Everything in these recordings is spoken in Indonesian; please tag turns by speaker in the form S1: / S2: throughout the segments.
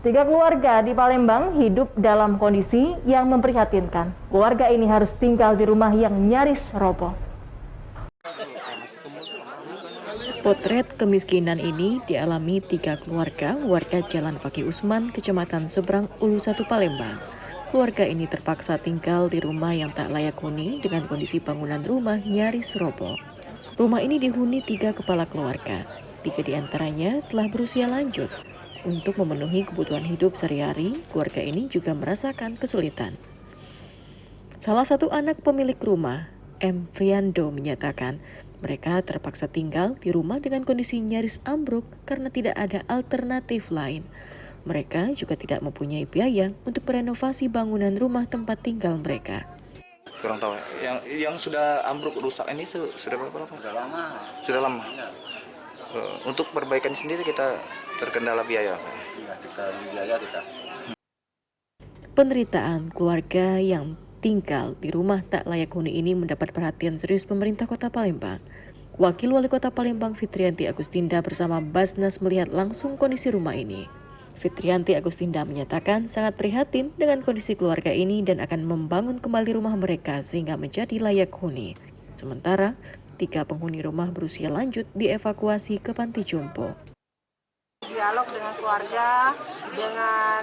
S1: Tiga keluarga di Palembang hidup dalam kondisi yang memprihatinkan. Keluarga ini harus tinggal di rumah yang nyaris roboh. Potret kemiskinan ini dialami tiga keluarga warga Jalan Fakih Usman, Kecamatan Seberang Ulu 1 Palembang. Keluarga ini terpaksa tinggal di rumah yang tak layak huni dengan kondisi bangunan rumah nyaris roboh. Rumah ini dihuni tiga kepala keluarga. Tiga diantaranya telah berusia lanjut. Untuk memenuhi kebutuhan hidup sehari-hari, keluarga ini juga merasakan kesulitan. Salah satu anak pemilik rumah, M. Friando, menyatakan mereka terpaksa tinggal di rumah dengan kondisi nyaris ambruk karena tidak ada alternatif lain. Mereka juga tidak mempunyai biaya untuk merenovasi bangunan rumah tempat tinggal mereka.
S2: Kurang tahu. Yang sudah ambruk rusak ini sudah berapa lama? Sudah lama. Sudah lama. Ya. Untuk perbaikan sendiri kita terkendala biaya. Ya, kita.
S1: Penderitaan keluarga yang tinggal di rumah tak layak huni ini mendapat perhatian serius pemerintah Kota Palembang. Wakil Wali Kota Palembang Fitrianti Agustinda bersama Basnas melihat langsung kondisi rumah ini. Fitrianti Agustinda menyatakan sangat prihatin dengan kondisi keluarga ini dan akan membangun kembali rumah mereka sehingga menjadi layak huni. Sementara, 3 penghuni rumah berusia lanjut dievakuasi ke panti jompo.
S3: Dialog dengan keluarga, dengan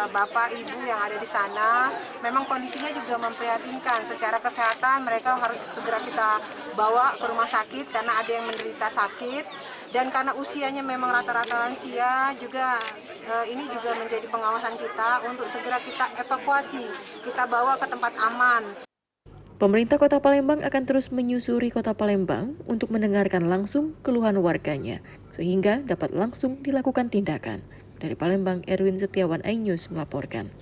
S3: bapak ibu yang ada di sana, memang kondisinya juga memprihatinkan. Secara kesehatan mereka harus segera kita bawa ke rumah sakit karena ada yang menderita sakit, dan karena usianya memang rata-rata lansia juga ini juga menjadi pengawasan kita untuk segera kita evakuasi, kita bawa ke tempat aman.
S1: Pemerintah Kota Palembang akan terus menyusuri Kota Palembang untuk mendengarkan langsung keluhan warganya, sehingga dapat langsung dilakukan tindakan. Dari Palembang, Erwin Setiawan, iNews melaporkan.